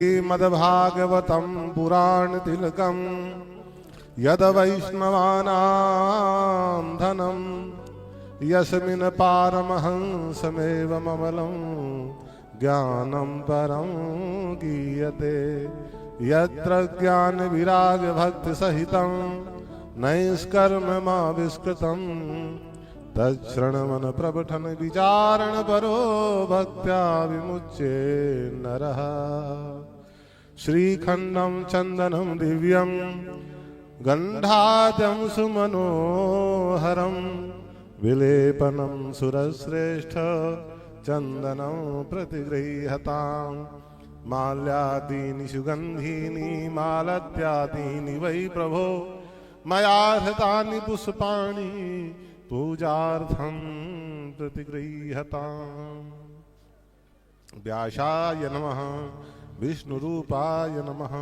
श्रीमद्भागवतं पुराणतिलकं यद वैष्णवानां धनं यस्मिन् पारमहंसमेव ममलं ज्ञानं परं गीयते। यत्र ज्ञानविरागभक्तिसहितं नैष्कर्म्यमाविष्कृतं तच्छृण्वन् प्रपठन् विचारणपरो भक्त्या विमुच्ये नरः। श्रीखण्डं चन्दनं दिव्यं गन्धाद्यं सुमनोहरं विलेपनं सुरश्रेष्ठ चन्दनं प्रतिगृह्यताम्। माल्यादीनि सुगन्धीनि मालत्यादीनि वै प्रभो मया हृतानि पुष्पाणि पूजार्थं प्रतिगृह्यताम्। व्यासाय नमः विष्णुरूपाय नमः।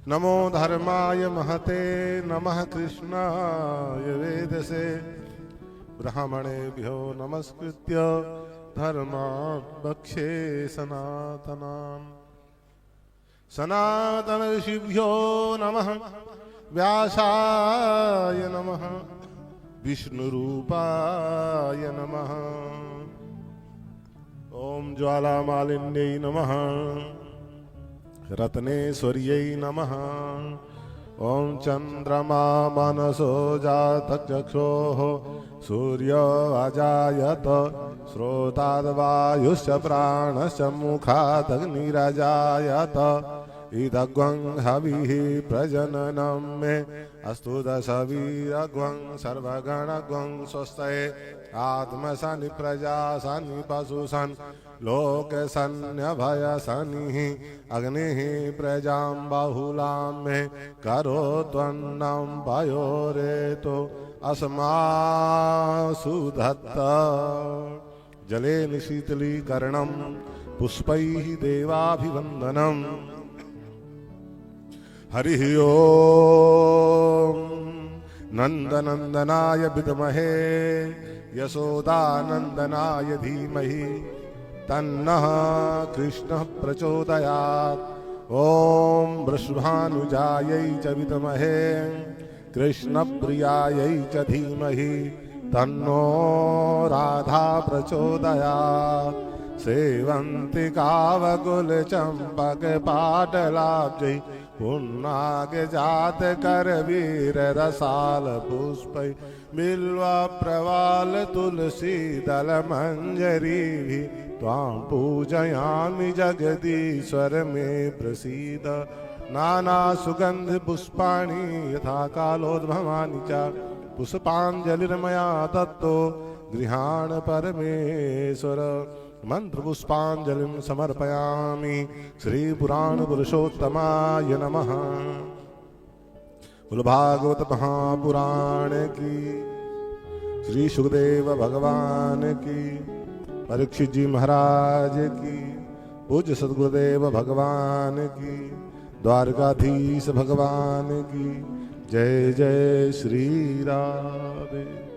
नमो धर्माय महते नमः कृष्णाय वेदसे। ब्राह्मणेभ्यो नमस्कृत्य धर्मान् वक्षे सनातनान्। सनातन ऋषिभ्यो नमः। व्यासाय नमः विष्णुरूपाय नमः। ओम ज्वालामालिन्यै नमः। रत्नेश्वर्यै नमः। ओम चंद्रमा मनसो जातचक्षोः सूर्य अजायत श्रोताद्वायुश्च प्राणश्च मुखादग्निरजायत। इदग्वं हविः प्रजननं मे अस्तु दशवीरग्वं सर्वगणग्वं स्वस्ते। आत्मसनि प्रजासनि पशुसन् लोकसन्न्यभयसनिः अग्निः प्रजां बहुलां मे करोत्वन्नं पयोरेतो अस्मासु दत्त। जलेन शीतलीकरणं पुष्पैः देवाभिवन्दनम्। हरिः ओम नंदनंदनाय विद्महे यशोदानंदनाय धीमहि तन्नः कृष्णः प्रचोदयात्। ओम वृषभानुजायै च विद्महे कृष्णप्रियायै च धीमहि तन्नो राधा प्रचोदयात्। सेवन्ति कावकुलचम्पकपाटलाब्जै पुन्नाग जात करवीर रसाल पुष्पै बिल्वा प्रवाल तुलसी दल मंजरी त्वां पूजयामि जगदीश्वर मे प्रसीद। नाना सुगंध पुष्पाणि यथा कालोद्भवानि च पुष्पाञ्जलिर्मया दत्तो गृहाण परमेश्वर। मंत्र पुष्पांजलिं समर्पयामि श्री पुराण पुरुषोत्तमाय नमः। बोलो भागवत महापुराण की। श्री सुखदेव भगवान की। परीक्षित जी महाराज की। पूज्य सद्गुरुदेव भगवान की। द्वारकाधीश भगवान की जय जय श्री राधे।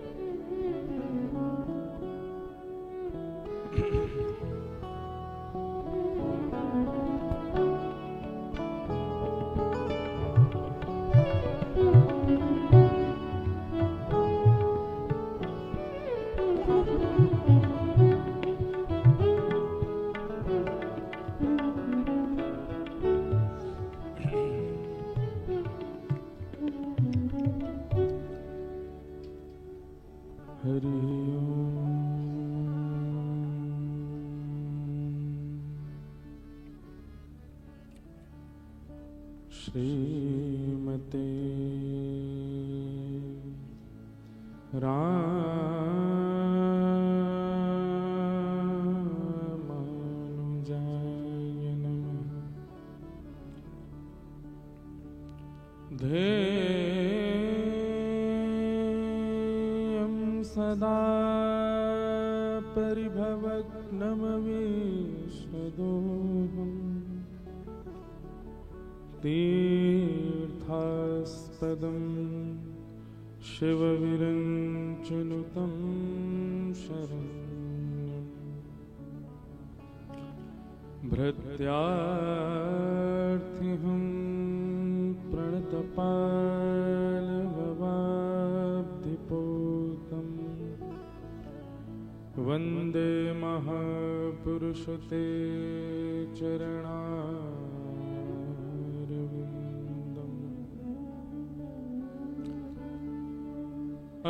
श्रीमते रामानुजाय नमः। ध्येयं सदा परिभवग्नमविशदोहम्। तीर्थास्पदं शिवविरञ्चनुतं शरण्यं भृत्या ते चरणारविन्दम्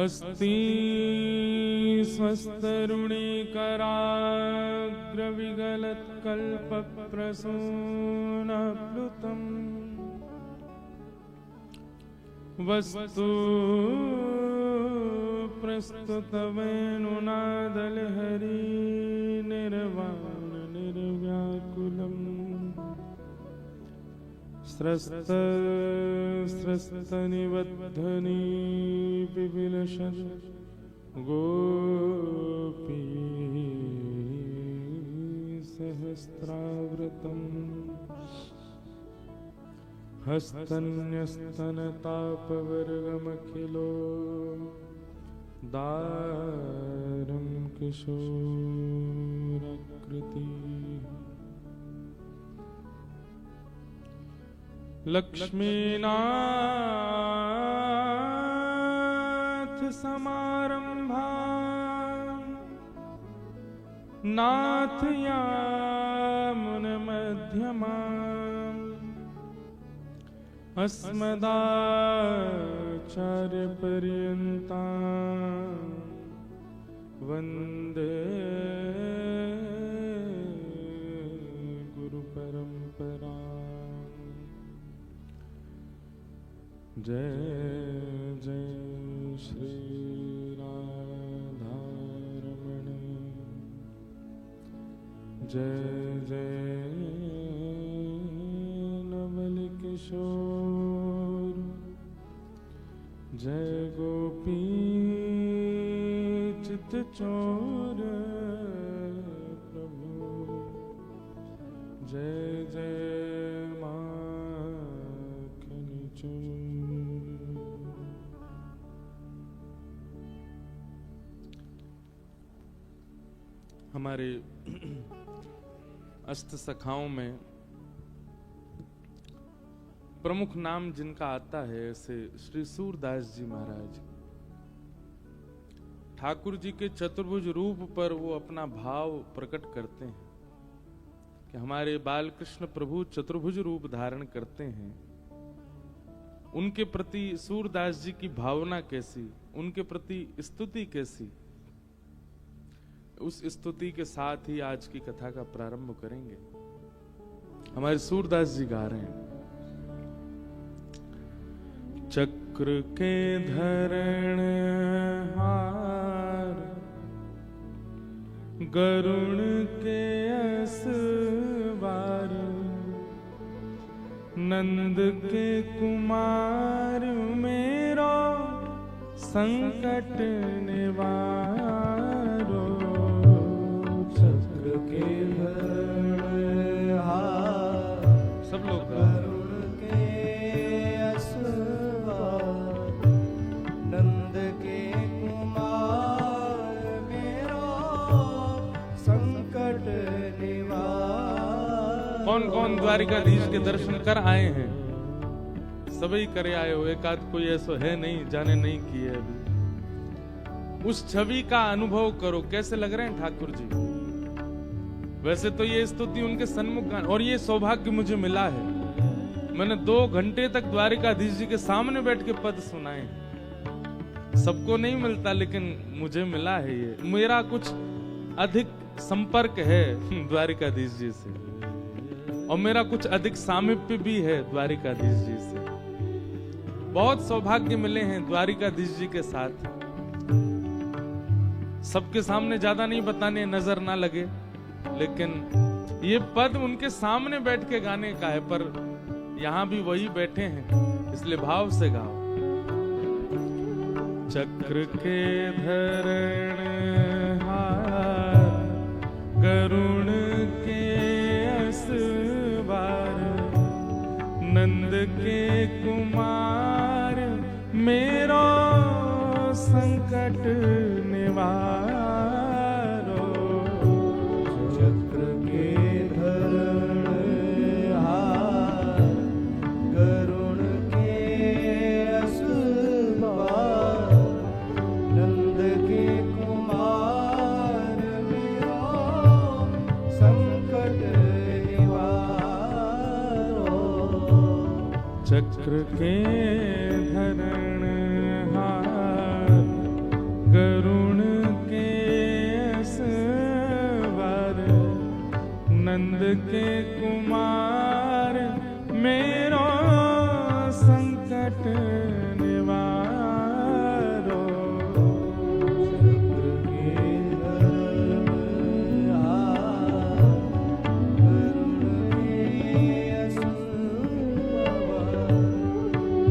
अस्ति स्वस्तरुणिकराग्रविगलत्कल्पप्रसूनप्लुतम् वस्तु प्रस्तुतवेणुनादलहरी निर्वाण निर्व्याकुलम् स्रस्तनिबद्धनी विविलसन् गोपी सहस्रावृतम् हस्तन्यस्तनतापवर्गमखिलो दारं किशोराकृति लक्ष्मीनाथ समारंभा नाथ यामुन मध्यमा अस्मदाचार्य पर्यन्ता वन्दे गुरु परंपरा। जय जय श्री राधारमण जय जय नवल किशोर जय गोपी चित चोर प्रभु जय जय माखन चोर। हमारे अष्ट सखाओं में प्रमुख नाम जिनका आता है ऐसे श्री सूरदास जी महाराज ठाकुर जी के चतुर्भुज रूप पर वो अपना भाव प्रकट करते हैं कि हमारे बाल कृष्ण प्रभु चतुर्भुज रूप धारण करते हैं। उनके प्रति सूरदास जी की भावना कैसी, उनके प्रति स्तुति कैसी, उस स्तुति के साथ ही आज की कथा का प्रारंभ करेंगे। हमारे सूरदास जी गा रहे हैं। चक्र के धरण हार गरुण के असवार नंद के कुमार मेरो संकट निवारो। चक्र के धरण हार सब लोग कौन कौन द्वारिकाधीश के दर्शन कर आए हैं? सभी करे आए हो, एक आध कोई ऐसा है नहीं जाने नहीं किए अभी। उस छवि का अनुभव करो, कैसे लग रहे हैं ठाकुर जी। वैसे तो ये स्तुति उनके सन्मुख और ये सौभाग्य मुझे मिला है। मैंने 2 घंटे तक द्वारिकाधीश जी के सामने बैठ के पद सुनाए। सबको नहीं मिलता लेकिन मुझे मिला है ये। मेरा कुछ अधिक संपर्क है द्वारिकाधीश जी से और मेरा कुछ अधिक सामीप्य भी है द्वारिकाधीश जी से। बहुत सौभाग्य मिले हैं द्वारिकाधीश जी के साथ। सबके सामने ज्यादा नहीं बताने, नजर ना लगे, लेकिन ये पद उनके सामने बैठ के गाने का है। पर यहां भी वही बैठे हैं, इसलिए भाव से गाओ। चक्र के धरण हार गरुण के असवार नंद के कुमार मेरो संकट निवारो। चक्र के धरण हार गरुण के असवार नंद के कुमार मेरो संकट चक्र के धरण हार गरुण के असवार नंद के कुमार मेरो संकट निवारो। चक्र के धरण हार गरुण के असवार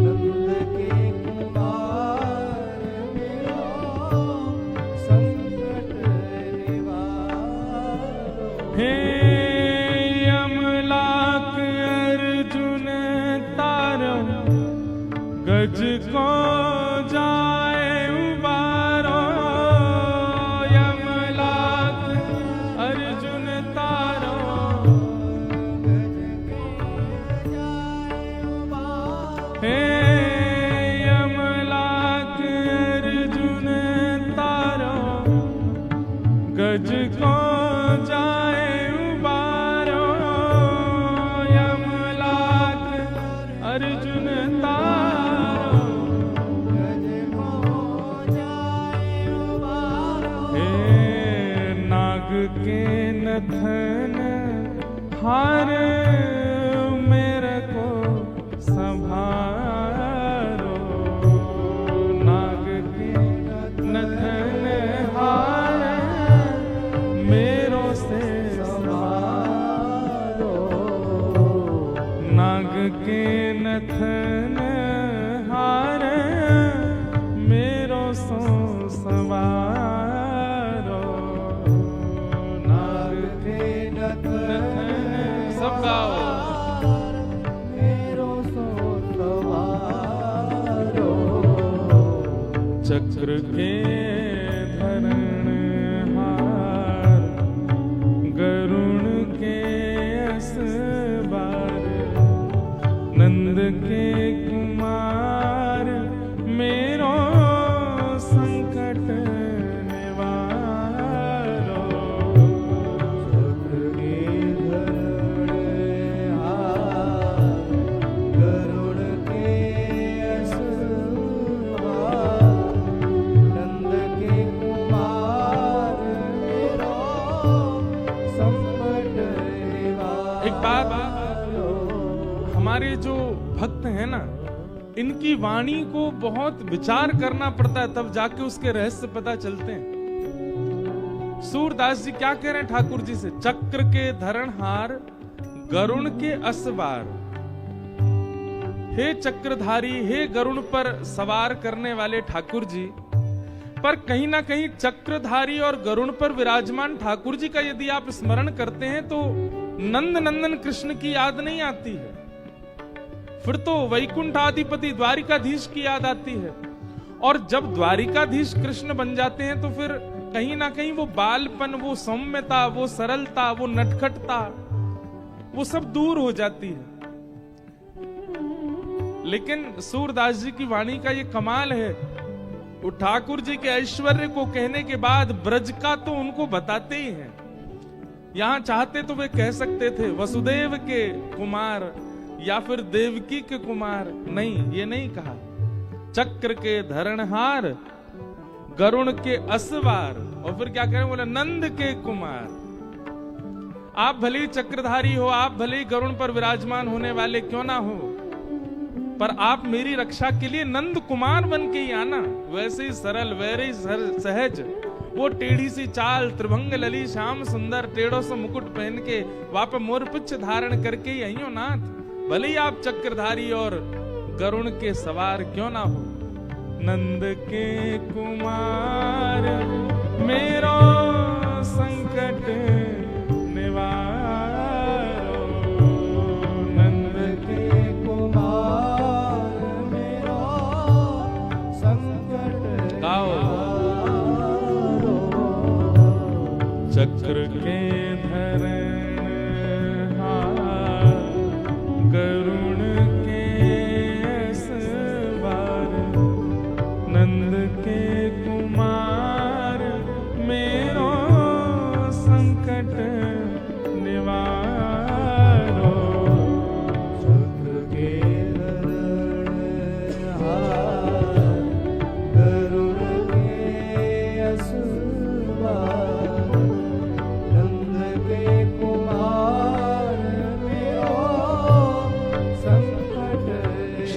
नंद के कुमार मेरो संकट निवारो। हे यमलाक अर्जुन तारो गज को जाए उबारो। यमलाक अर्जुन तारो हे यमलाक अर्जुन तारो गज को जाए उबारो। यमलाक अर्जुन तारो हे नाग के नथन हार मेरे को संभारो। नाग के नथन हार मेरो से संभारो। नाग के नथन हार मेरो सो संवारो। नाग के नथन सब गाओ। मेरो सो सवारो। चक्र के धरण हार गरुण के असवार नंद के कुमार मेरो संकट निवारो। चक्र के धरण हार गरुड़ के असवार नंद के कुमार मेरो संकट निवारो। एक बात हमारे जो भक्त हैं ना, इनकी वाणी को बहुत विचार करना पड़ता है, तब जाके उसके रहस्य पता चलते हैं। सूरदास जी क्या कह रहे हैं ठाकुर जी से? चक्र के धरणहार गरुण के असवार। हे चक्रधारी, हे गरुण पर सवार करने वाले ठाकुर जी। पर कहीं ना कहीं चक्रधारी और गरुण पर विराजमान ठाकुर जी का यदि आप स्मरण करते हैं तो नंद नंदन कृष्ण की याद नहीं आती है, फिर तो वैकुंठाधिपति द्वारिकाधीश की याद आती है। और जब द्वारिकाधीश कृष्ण बन जाते हैं तो फिर कहीं ना कहीं वो बालपन, वो सौम्यता, वो सरलता, वो नटखटता, वो सब दूर हो जाती है। लेकिन सूरदास जी की वाणी का ये कमाल है, वो ठाकुर जी के ऐश्वर्य को कहने के बाद ब्रज का तो उनको बताते ही हैं। यहां चाहते तो वे कह सकते थे वसुदेव के कुमार या फिर देवकी के कुमार, नहीं, ये नहीं कहा। चक्र के धरणहार गरुण के असवार, और फिर क्या करें, बोले नंद के कुमार। आप भले ही चक्रधारी हो, आप भले ही गरुण पर विराजमान होने वाले क्यों ना हो, पर आप मेरी रक्षा के लिए नंद कुमार बन के ही आना। वैसे ही सरल, वैसे ही सहज, वो टेढ़ी सी चाल, त्रिभंग लली श्याम सुंदर, टेढ़ो से मुकुट पहन के वाप मोरपुच्छ धारण करके ही आइयो नाथ। भले ही आप चक्रधारी और गरुण के सवार क्यों ना हो। नंद के कुमार मेरो संकट निवारो। नंद के कुमार मेरो संकट निवारो। चक्र के धरण हार गरुण के सवार नंद के कुमार मेरो संकट निवारो। चक्र के धरण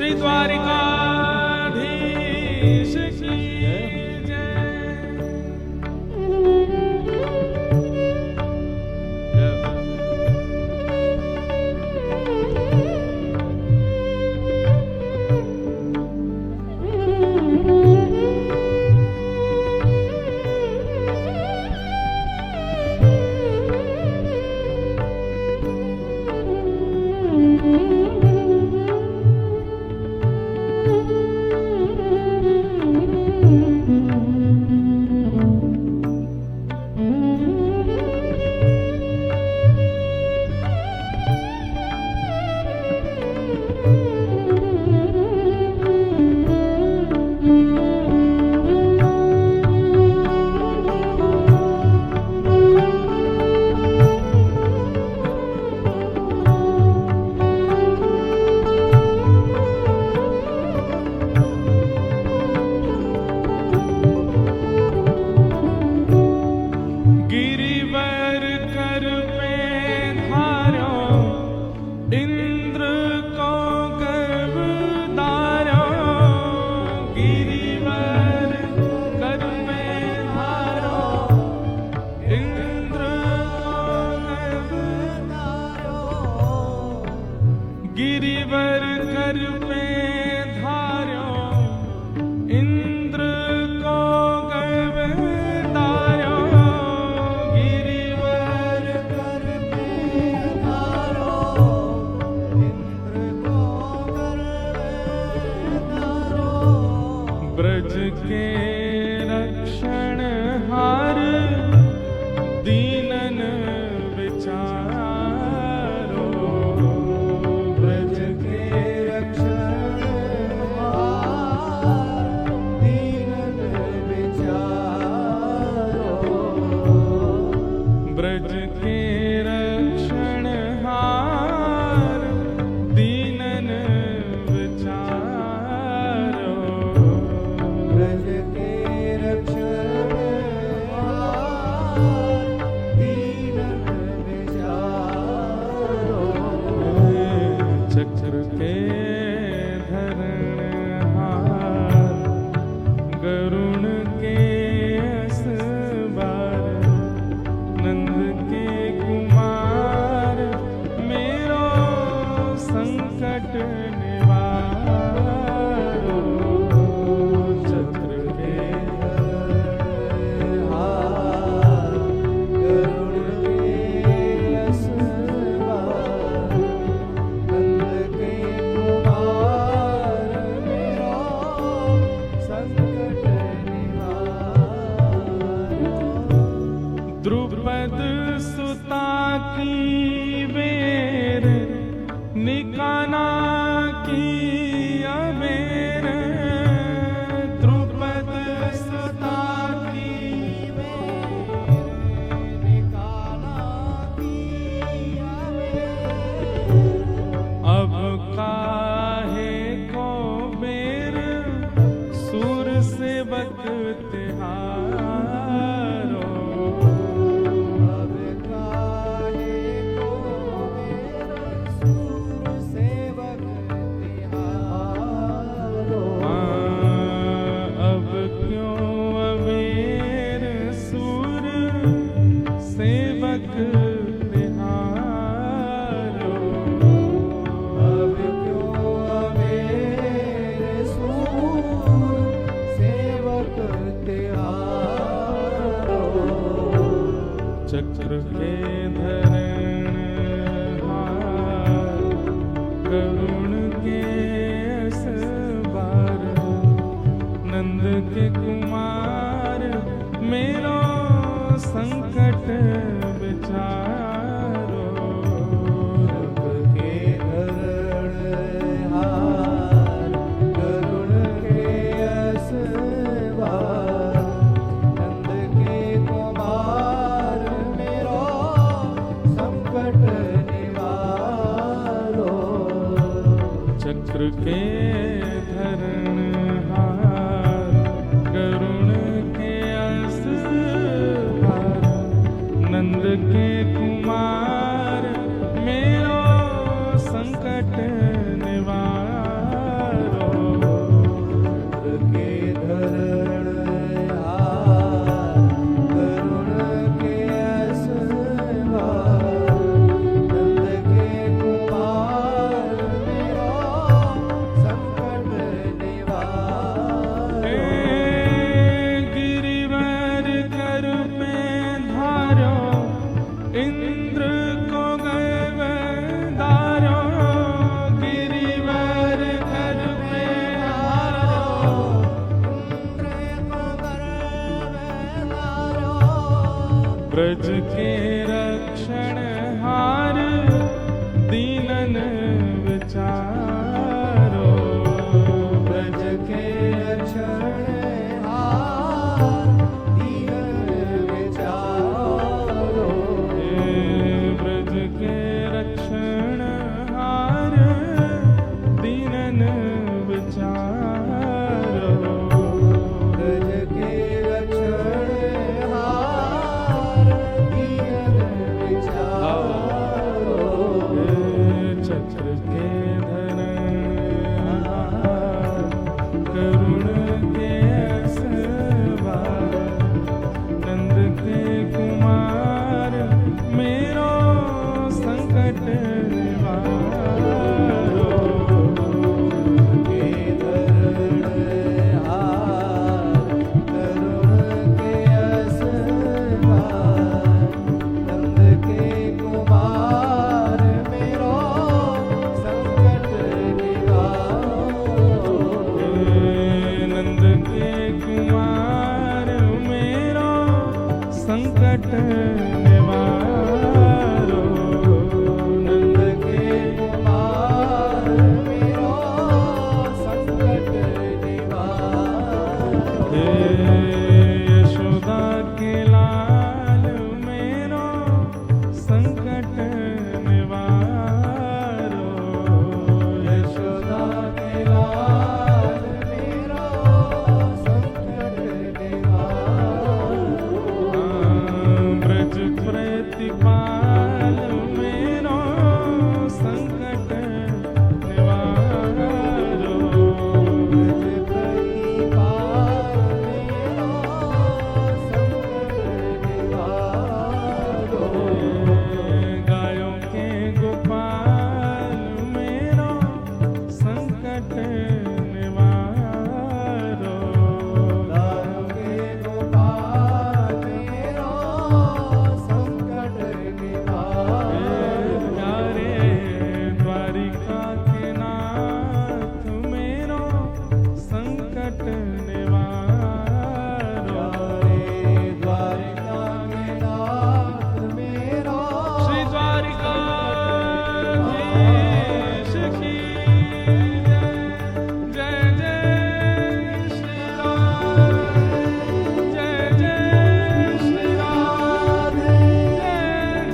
श्री द्वारिकाधीश की जय। गिरिवर कर पे धार्यो इंद्र को गर्व धार्यो। गिरिवर कर पे धार्यो इंद्र को गर्व धार्यो। ब्रज के रक्षण हार दीनन विचारो। ब्रज के रक्षण हार दीनन विचारो। ब्रज के रक्षण हार दीनन विचारो। ब्रज के रक्षण हार दीनन विचारो। चक्र के धरण हार गरुण के असबार। नंद के कुमार मेरो संकट निवारो। चक्र के धरण हार गरुण के असबार। नंद के कुमार मेरो संकट निवारो। द्रुपद सुता की बेर निकाना की अबेर। द्रुपद सुता की बेर निकाना की अबेर। अब काहे को बेर सूर सेवक तिहारो। अब काहे को बेर सूर सेवक तिहारो। अब क्यों अबेर सूर सेवक तिहारो। अब क्यों अबेर सूर सेवक तिहारो। चक्र के धरण हार करुण के असबार। नंद के कुमार मेरो संकट विचारो। चक्र के धरण हार करुण के असबार। नंद के कुमार मेरो संकट निवारो। चक्र के धरण हार करुण के असबार। नंद के कुमार मेरो संकट निवारो। के रक्षण हार दीनन विचारो, ब्रज के रक्षण हार दीनन विचारो, ब्रज के रक्षण हार दीनन विचारो, ब्रज के रक्षण हार दीनन विचारो, चक्र के धरण करुण के असवार, नंद के कुमार मेरो संकट निवारो, के धरण हार करुण के असवार, नंद के कुमार मेरो संकट निवारो, नंद के कुमार मेरो संकट निवारो, नंद के कुमार मेरो संकट निवारो, यशोदा के लाल मेरो संकट निवारो, यशोदा के लाल मेरो संकट निवारो, ब्रज प्रतिपाल मेरो संकट निवारो, ब्रज प्रतिपाल मेरो संकट निवारो, गायों के गोपाल मेरो संकट निवारो, दारू के गोपाल मेरो संकट निवारो, प्यारे द्वारिका के नाथ मेरो संकट निवारो, प्यारे द्वारिका के नाथ मेरो श्री द्वारिकाधीश की जय जय श्री राम, जय जय श्री राम,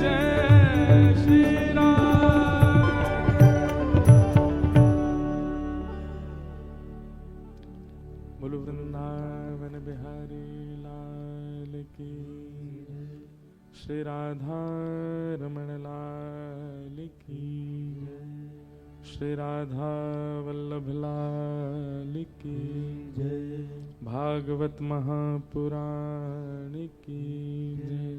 जय जय श्री राम। बोलो वृंदावन बिहारी लाल की, श्री राधा रमण लाल की, श्री राधा वल्लभ लाल की, भागवत महापुराण की जय,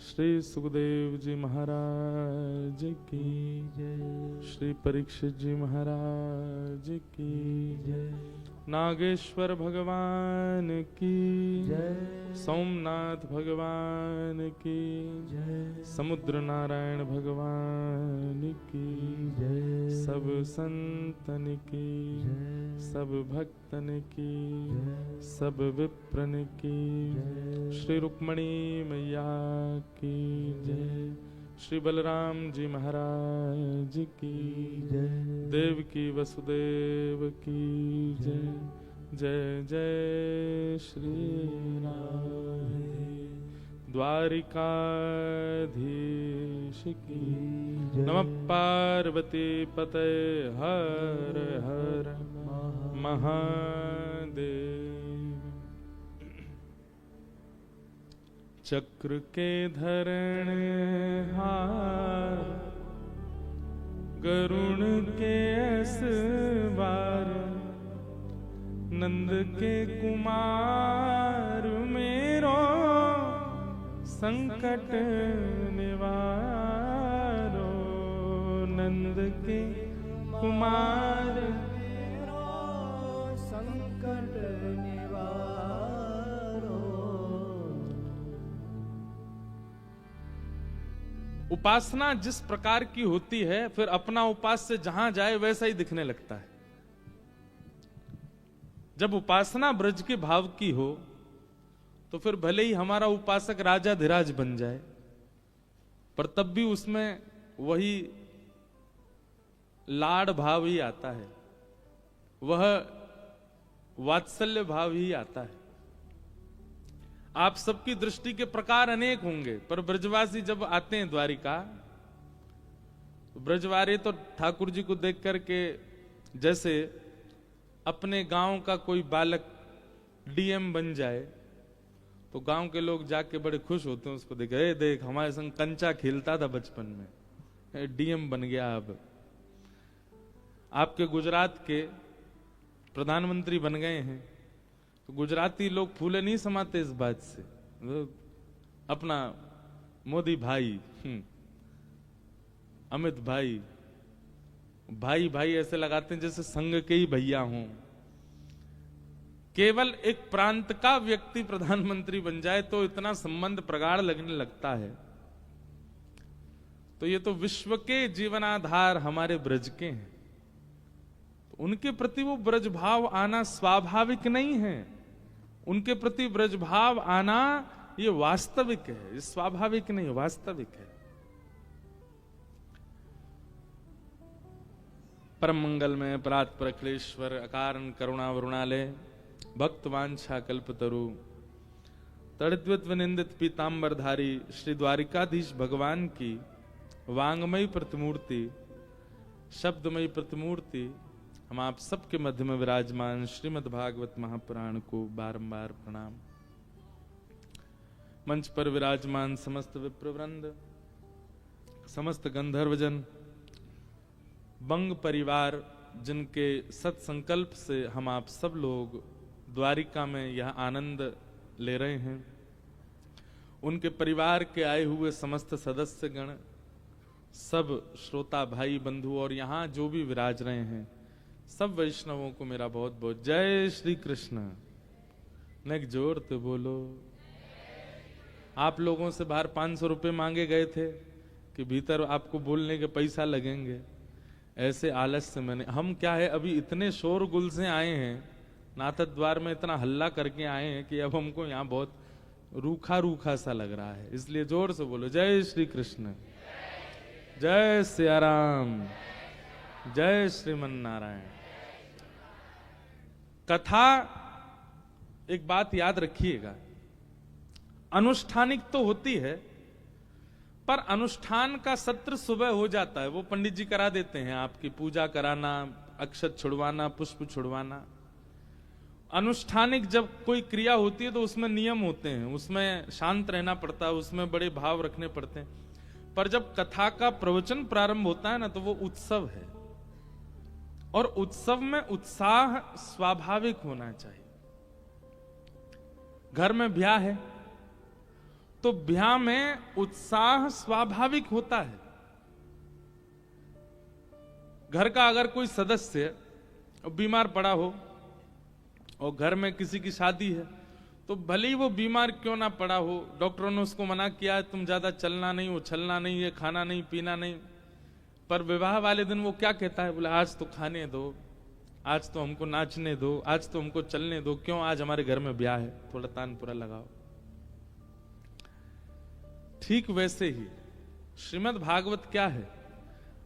श्री सुखदेव जी महाराज की, श्री परीक्षित जी महाराज की, नागेश्वर भगवान की, सोमनाथ भगवान की, समुद्र नारायण भगवान की, सब संतन की, सब भक्तन की, सब विप्रन की, श्री रुक्मणी मैया की जय, श्री बलराम जी महाराज की देवकी वसुदेव की जय, जय जय श्री राम, द्वारिकाधीश की नमः पार्वती पते हर हर महादेव। चक्र के धरण हार गरुण के असवार, नंद के कुमार मेरो संकट निवारो, नंद के कुमार मेरो संकट निवारो। उपासना जिस प्रकार की होती है, फिर अपना उपास्य जहां जाए वैसा ही दिखने लगता है। जब उपासना ब्रज के भाव की हो तो फिर भले ही हमारा उपासक राजा धीराज बन जाए, पर तब भी उसमें वही लाड भाव ही आता है, वह वात्सल्य भाव ही आता है। आप सबकी दृष्टि के प्रकार अनेक होंगे, पर ब्रजवासी जब आते हैं द्वारिका, तो ब्रजवारे तो ठाकुर जी को देख करके जैसे अपने गांव का कोई बालक डीएम बन जाए तो गांव के लोग जाके बड़े खुश होते हैं उसको देख, देख हमारे संग कंचा खेलता था बचपन में, डीएम बन गया। अब आपके गुजरात के प्रधानमंत्री बन गए हैं, तो गुजराती लोग फूले नहीं समाते इस बात से, अपना मोदी भाई, अमित भाई, भाई भाई ऐसे लगाते हैं जैसे संघ के ही भैया हों। केवल एक प्रांत का व्यक्ति प्रधानमंत्री बन जाए तो इतना संबंध प्रगाढ़ लगने लगता है। तो ये तो विश्व के जीवनाधार हमारे ब्रज के हैं, तो उनके प्रति वो ब्रज भाव आना स्वाभाविक नहीं है। उनके प्रति ब्रज भाव आना ये वास्तविक है, ये स्वाभाविक नहीं, वास्तविक है। परम मंगल में परात प्रखलेश्वर अकारण करुणा वरुणालय भक्त वांछा कल्पतरु तड़िद्वित्व निंदित पीतांबरधारी श्री द्वारिकाधीश भगवान की वांगमयी प्रतिमूर्ति, शब्दमयी प्रतिमूर्ति, हम आप सबके मध्य में विराजमान श्रीमद् भागवत महापुराण को बारंबार प्रणाम। मंच पर विराजमान समस्त विप्रवृंद, समस्त गंधर्वजन, बंग परिवार, जिनके सत्संकल्प से हम आप सब लोग द्वारिका में यह आनंद ले रहे हैं, उनके परिवार के आए हुए समस्त सदस्यगण, सब श्रोता भाई बंधु और यहाँ जो भी विराज रहे हैं, सब वैष्णवों को मेरा बहुत बहुत जय श्री कृष्ण। नेक जोर तो बोलो। आप लोगों से बाहर 500 रुपए मांगे गए थे कि भीतर आपको बोलने के पैसा लगेंगे, ऐसे आलस से मैंने, हम क्या है अभी इतने शोरगुल से आए हैं, नाथक द्वार में इतना हल्ला करके आए हैं कि अब हमको यहाँ बहुत रूखा रूखा सा लग रहा है, इसलिए जोर से बोलो जय श्री कृष्ण, जय सिया राम, जय श्रीमन नारायण। कथा, एक बात याद रखिएगा, अनुष्ठानिक तो होती है, पर अनुष्ठान का सत्र सुबह हो जाता है, वो पंडित जी करा देते हैं, आपकी पूजा कराना, अक्षत छुड़वाना, पुष्प छुड़वाना। अनुष्ठानिक जब कोई क्रिया होती है तो उसमें नियम होते हैं, उसमें शांत रहना पड़ता है, उसमें बड़े भाव रखने पड़ते हैं। पर जब कथा का प्रवचन प्रारंभ होता है ना, तो वो उत्सव है, और उत्सव में उत्साह स्वाभाविक होना चाहिए। घर में ब्याह है तो ब्याह में उत्साह स्वाभाविक होता है। घर का अगर कोई सदस्य बीमार पड़ा हो और घर में किसी की शादी है, तो भले ही वो बीमार क्यों ना पड़ा हो, डॉक्टरों ने उसको मना किया है तुम ज्यादा चलना नहीं, उछलना नहीं, ये खाना नहीं, पीना नहीं, पर विवाह वाले दिन वो क्या कहता है, बोले आज तो खाने दो, आज तो हमको नाचने दो, आज तो हमको चलने दो, क्यों आज हमारे घर में ब्याह है, थोड़ा तानपुरा लगाओ। ठीक वैसे ही श्रीमद् भागवत क्या है,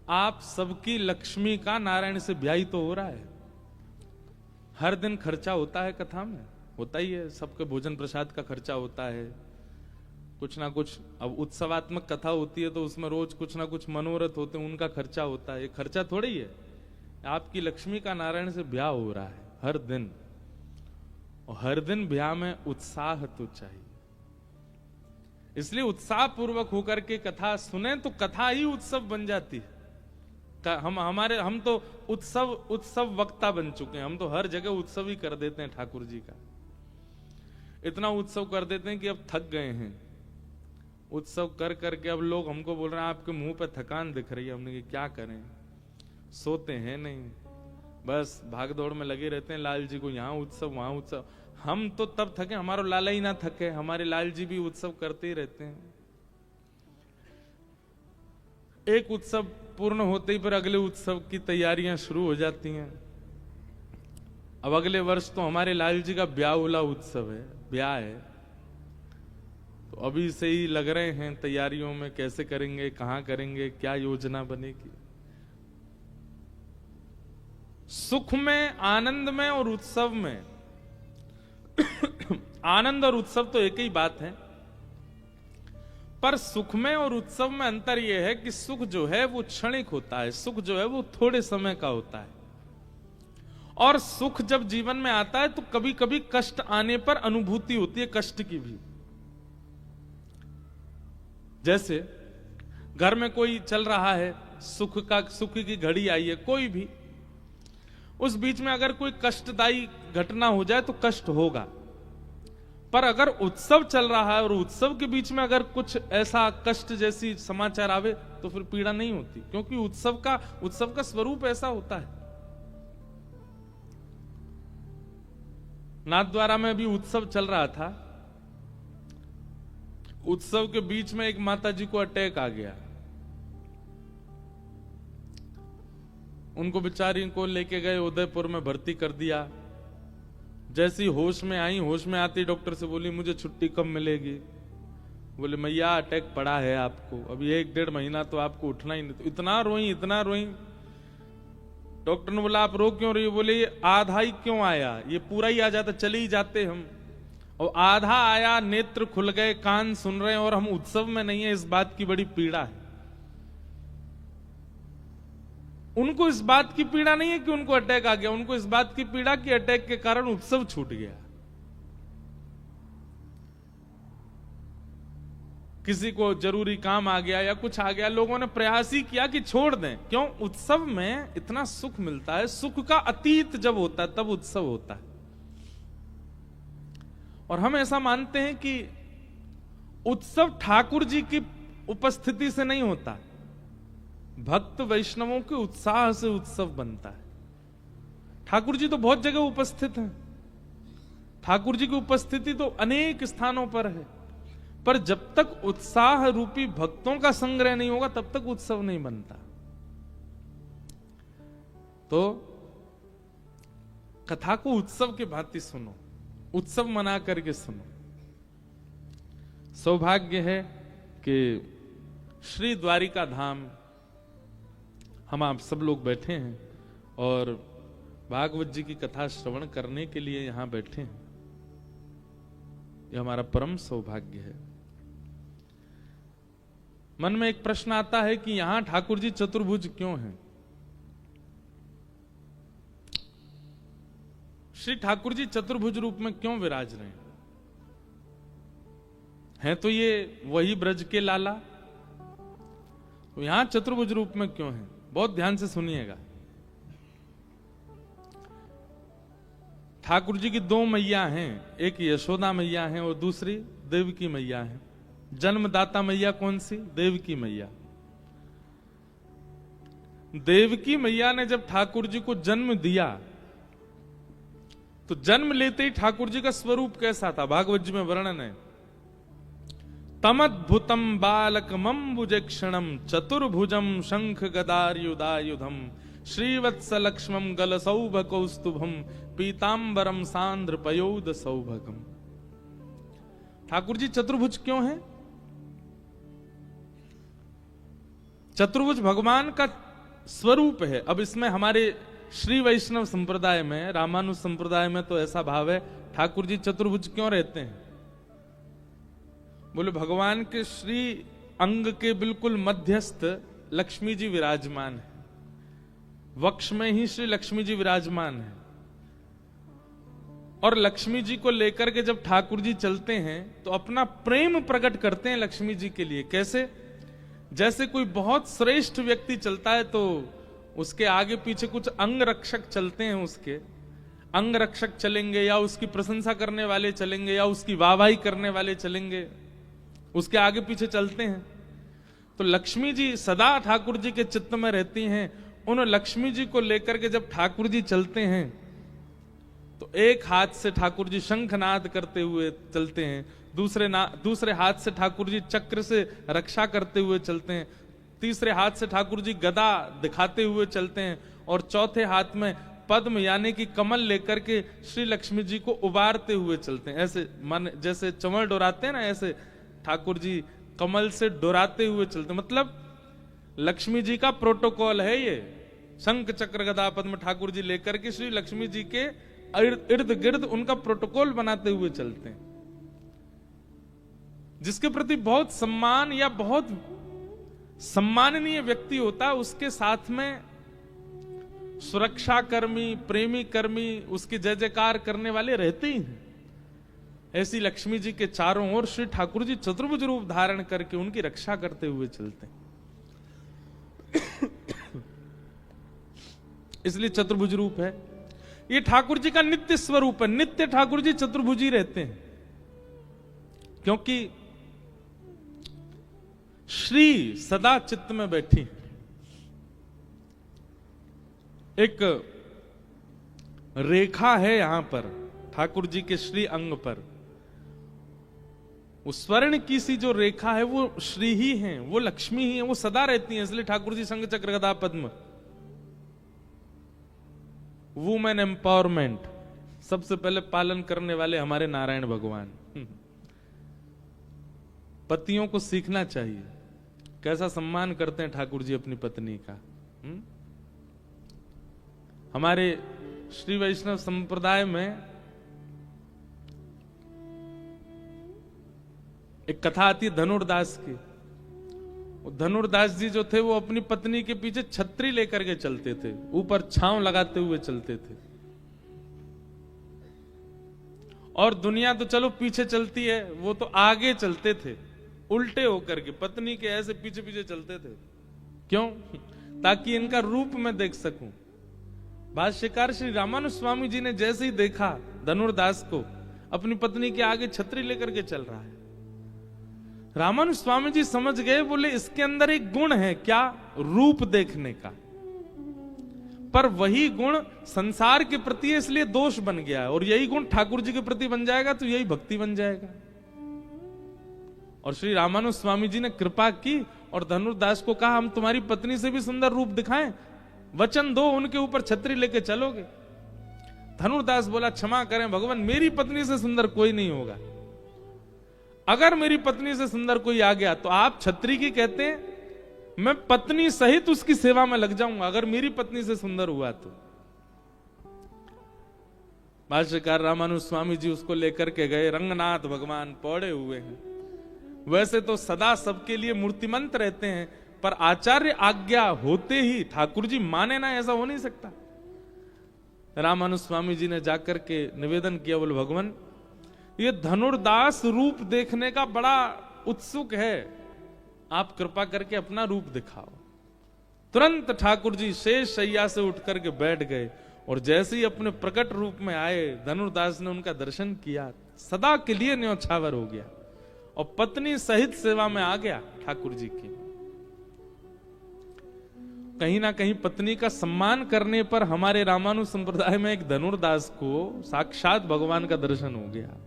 आप सबकी लक्ष्मी का नारायण से ब्याह तो हो रहा है। हर दिन खर्चा होता है, कथा में होता ही है, सबके भोजन प्रसाद का खर्चा होता है, कुछ ना कुछ। अब उत्सवात्मक कथा होती है तो उसमें रोज कुछ ना कुछ मनोरथ होते हैं, उनका खर्चा होता है। ये खर्चा थोड़ी ही है, आपकी लक्ष्मी का नारायण से ब्याह हो रहा है हर दिन, और हर दिन ब्याह में उत्साह तो चाहिए। इसलिए उत्साह पूर्वक होकर के कथा सुने तो कथा ही उत्सव बन जाती है। हम तो उत्सव वक्ता बन चुके हैं, हम तो हर जगह उत्सव ही कर देते हैं ठाकुर जी का। इतना उत्सव कर देते हैं कि अब थक गए हैं उत्सव कर करके। अब लोग हमको बोल रहे हैं आपके मुंह पे थकान दिख रही है। हमने कि क्या करें, सोते हैं नहीं, बस भाग दौड़ में लगे रहते हैं। लाल जी को यहाँ उत्सव वहां उत्सव, हम तो तब थके, हमारा लाला ही ना थके, हमारे लाल जी भी उत्सव करते ही रहते हैं। एक उत्सव पूर्ण होते ही फिर अगले उत्सव की तैयारियां शुरू हो जाती हैं। अब अगले वर्ष तो हमारे लाल जी का ब्याह उत्सव है, ब्याह है। तो अभी से ही लग रहे हैं तैयारियों में, कैसे करेंगे, कहां करेंगे, क्या योजना बनेगी। सुख में, आनंद में और उत्सव में आनंद और उत्सव तो एक ही बात है, पर सुख में और उत्सव में अंतर यह है कि सुख जो है वो क्षणिक होता है, सुख जो है वो थोड़े समय का होता है। और सुख जब जीवन में आता है तो कभी कभी कष्ट आने पर अनुभूति होती है कष्ट की भी। जैसे घर में कोई चल रहा है, सुख की घड़ी आई है, कोई भी, उस बीच में अगर कोई कष्टदायी घटना हो जाए तो कष्ट होगा। पर अगर उत्सव चल रहा है और उत्सव के बीच में अगर कुछ ऐसा कष्ट जैसी समाचार आवे तो फिर पीड़ा नहीं होती, क्योंकि उत्सव का स्वरूप ऐसा होता है। नाथद्वारा में भी उत्सव चल रहा था। उत्सव के बीच में एक माता जी को अटैक आ गया। उनको बेचारी को लेके गए, उदयपुर में भर्ती कर दिया। जैसी होश में आई, होश में आती डॉक्टर से बोली मुझे छुट्टी कब मिलेगी। बोले मैया अटैक पड़ा है आपको, अभी 1-1.5 महीना तो आपको उठना ही नहीं। तो इतना रोई। डॉक्टर ने बोला आप रो क्यों रही हो। बोले ये आधा ही क्यों आया, ये पूरा ही आ जाता, चले ही जाते हम। और आधा आया, नेत्र खुल गए, कान सुन रहे हैं और हम उत्सव में नहीं है, इस बात की बड़ी पीड़ा है। उनको इस बात की पीड़ा नहीं है कि उनको अटैक आ गया, उनको इस बात की पीड़ा कि अटैक के कारण उत्सव छूट गया। किसी को जरूरी काम आ गया या कुछ आ गया, लोगों ने प्रयास ही किया कि छोड़ दें। क्यों? उत्सव में इतना सुख मिलता है। सुख का अतीत जब होता है तब उत्सव होता है। और हम ऐसा मानते हैं कि उत्सव ठाकुर जी की उपस्थिति से नहीं होता, भक्त वैष्णवों के उत्साह से उत्सव बनता है। ठाकुर जी तो बहुत जगह उपस्थित हैं, ठाकुर जी की उपस्थिति तो अनेक स्थानों पर है, पर जब तक उत्साह रूपी भक्तों का संग्रह नहीं होगा तब तक उत्सव नहीं बनता। तो कथा को उत्सव के भांति सुनो, उत्सव मना करके सुनो। सौभाग्य है कि श्री द्वारिका धाम हम आप सब लोग बैठे हैं और भागवत जी की कथा श्रवण करने के लिए यहां बैठे हैं। यह हमारा परम सौभाग्य है। मन में एक प्रश्न आता है कि यहां ठाकुर जी चतुर्भुज क्यों हैं? श्री ठाकुर जी चतुर्भुज रूप में क्यों विराज रहे हैं? तो ये वही ब्रज के लाला, तो यहां चतुर्भुज रूप में क्यों हैं? बहुत ध्यान से सुनिएगा। ठाकुर जी की 2 मैया हैं, एक यशोदा मैया हैं और दूसरी देवकी मैया हैं। जन्मदाता मैया कौन सी? देवकी मैया। देवकी मैया ने जब ठाकुर जी को जन्म दिया तो जन्म लेते ही ठाकुर जी का स्वरूप कैसा था? भागवत जी में वर्णन है, तमद्भुतम बालकमंबुजक्षणम चतुर्भुजम शंख गदायुधायुधम श्रीवत्स लक्ष्मम गलसौभ कौस्तुभम पीतांबरम सांद्र पयोद सौभगम। ठाकुर जी चतुर्भुज क्यों हैं? चतुर्भुज भगवान का स्वरूप है। अब इसमें हमारे श्री वैष्णव संप्रदाय में, रामानुज संप्रदाय में तो ऐसा भाव है ठाकुर जी चतुर्भुज क्यों रहते हैं? बोले भगवान के श्री अंग के बिल्कुल मध्यस्थ लक्ष्मी जी विराजमान है, वक्ष में ही श्री लक्ष्मी जी विराजमान है। और लक्ष्मी जी को लेकर के जब ठाकुर जी चलते हैं तो अपना प्रेम प्रकट करते हैं लक्ष्मी जी के लिए। कैसे? जैसे कोई बहुत श्रेष्ठ व्यक्ति चलता है तो उसके आगे पीछे कुछ अंग रक्षक चलते हैं, उसके अंग रक्षक चलेंगे या उसकी प्रशंसा करने वाले चलेंगे या उसकी वाहवाही करने वाले चलेंगे, उसके आगे पीछे चलते हैं। तो लक्ष्मी जी सदा ठाकुर जी के चित्त में रहती हैं। उन लक्ष्मी जी को लेकर के जब ठाकुर जी चलते हैं तो एक हाथ से ठाकुर जी शंखनाद करते हुए चलते हैं, दूसरे हाथ से ठाकुर जी चक्र से रक्षा करते हुए चलते हैं, तीसरे हाथ से ठाकुर जी गदा दिखाते हुए चलते हैं और चौथे हाथ में पद्म यानी कि कमल लेकर के श्री लक्ष्मी जी को उबारते हुए चलते हैं। ऐसे मन जैसे चंवर डोराते हैं ना, ऐसे ठाकुर जी कमल से डोराते हुए चलते, मतलब लक्ष्मी जी का प्रोटोकॉल है ये। शंख चक्र गदा पद्म ठाकुर जी लेकर के श्री लक्ष्मी जी के इर्द गिर्द उनका प्रोटोकॉल बनाते हुए चलते हैं, जिसके प्रति बहुत सम्मान या बहुत सम्माननीय व्यक्ति होता है, उसके साथ में सुरक्षा कर्मी, प्रेमी कर्मी, उसके जय जयकार करने वाले रहते ही हैं। ऐसी लक्ष्मी जी के चारों ओर श्री ठाकुर जी चतुर्भुज रूप धारण करके उनकी रक्षा करते हुए चलते हैं। इसलिए चतुर्भुज रूप है। ये ठाकुर जी का नित्य स्वरूप है। नित्य ठाकुर जी चतुर्भुजी रहते हैं, क्योंकि श्री सदा चित्त में बैठी। एक रेखा है यहां पर ठाकुर जी के श्री अंग पर, वो स्वर्ण की सी जो रेखा है वो श्री ही है, वो लक्ष्मी ही है, वो सदा रहती है। इसलिए ठाकुर जी शंख चक्र गदा पद्म, वुमेन एम्पावरमेंट सबसे पहले पालन करने वाले हमारे नारायण भगवान। पतियों को सीखना चाहिए कैसा सम्मान करते हैं ठाकुर जी अपनी पत्नी का। हमारे श्री वैष्णव संप्रदाय में एक कथा आती है धनुर्दास की। धनुर्दास जी जो थे वो अपनी पत्नी के पीछे छतरी लेकर के चलते थे, ऊपर छांव लगाते हुए चलते थे। और दुनिया तो चलो पीछे चलती है, वो तो आगे चलते थे उल्टे होकर के, पत्नी के ऐसे पीछे पीछे चलते थे। क्यों? ताकि इनका रूप मैं देख सकूं। भाष्यकार श्री रामानुज स्वामी जी ने जैसे ही देखा धनुर्दास को अपनी पत्नी के आगे छतरी लेकर के चल रहा है, रामानुज स्वामी जी समझ गए, बोले इसके अंदर एक गुण है। क्या? रूप देखने का। पर वही गुण संसार के प्रति है, इसलिए दोष बन गया है, और यही गुण ठाकुर जी के प्रति बन जाएगा तो यही भक्ति बन जाएगा। और श्री रामानुज स्वामी जी ने कृपा की और धनुर्दास को कहा, हम तुम्हारी पत्नी से भी सुंदर रूप दिखाएं, वचन दो उनके ऊपर छतरी लेके चलोगे। धनुर्दास बोला, क्षमा करें भगवान, मेरी पत्नी से सुंदर कोई नहीं होगा। अगर मेरी पत्नी से सुंदर कोई आ गया तो आप छतरी की कहते हैं, मैं पत्नी सहित उसकी सेवा में लग जाऊंगा अगर मेरी पत्नी से सुंदर हुआ तो। भाष्यकार रामानुज स्वामी जी उसको लेकर के गए। रंगनाथ भगवान पौड़े हुए हैं, वैसे तो सदा सबके लिए मूर्तिमंत रहते हैं, पर आचार्य आज्ञा होते ही ठाकुर जी माने ना, ऐसा हो नहीं सकता। रामानुज स्वामी जी ने जाकर के निवेदन किया, बोले भगवान ये धनुर्दास रूप देखने का बड़ा उत्सुक है, आप कृपा करके अपना रूप दिखाओ। तुरंत ठाकुर जी शेष शैया से उठ करके बैठ गए, और जैसे ही अपने प्रकट रूप में आए धनुर्दास ने उनका दर्शन किया, सदा के लिए न्यौछावर हो गया और पत्नी सहित सेवा में आ गया ठाकुर जी की। कहीं ना कहीं पत्नी का सम्मान करने पर हमारे रामानुज संप्रदाय में एक धनुर्दास को साक्षात भगवान का दर्शन हो गया।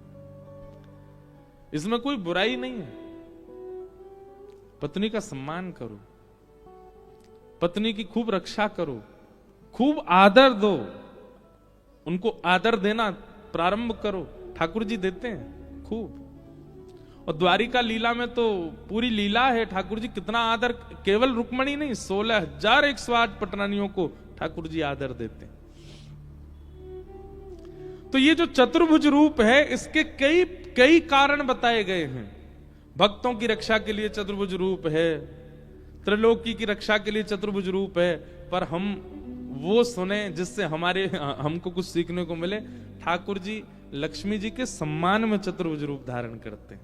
इसमें कोई बुराई नहीं है। पत्नी का सम्मान करो, पत्नी की खूब रक्षा करो, खूब आदर दो, उनको आदर देना प्रारंभ करो। ठाकुर जी देते हैं खूब। और द्वारिका लीला में तो पूरी लीला है, ठाकुर जी कितना आदर, केवल रुक्मणी नहीं 16,108 पटरानियों को ठाकुर जी आदर देते हैं। तो ये जो चतुर्भुज रूप है इसके कई कई कारण बताए गए हैं। भक्तों की रक्षा के लिए चतुर्भुज रूप है, त्रिलोकी की रक्षा के लिए चतुर्भुज रूप है, पर हम वो सुने जिससे हमको कुछ सीखने को मिले। ठाकुर जी लक्ष्मी जी के सम्मान में चतुर्भुज रूप धारण करते हैं,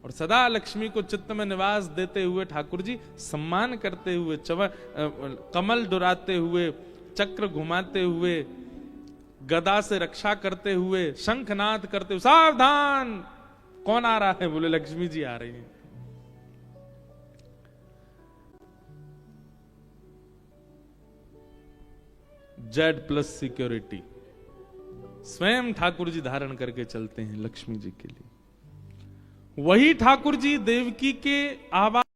और सदा लक्ष्मी को चित्त में निवास देते हुए ठाकुर जी सम्मान करते हुए, कमल डुराते हुए, चक्र घुमाते हुए, गदा से रक्षा करते हुए, शंखनाद करते हुए, सावधान कौन आ रहा है? बोले लक्ष्मी जी आ रही हैं। Z+ सिक्योरिटी स्वयं ठाकुर जी धारण करके चलते हैं लक्ष्मी जी के लिए। वही ठाकुर जी देवकी के आवास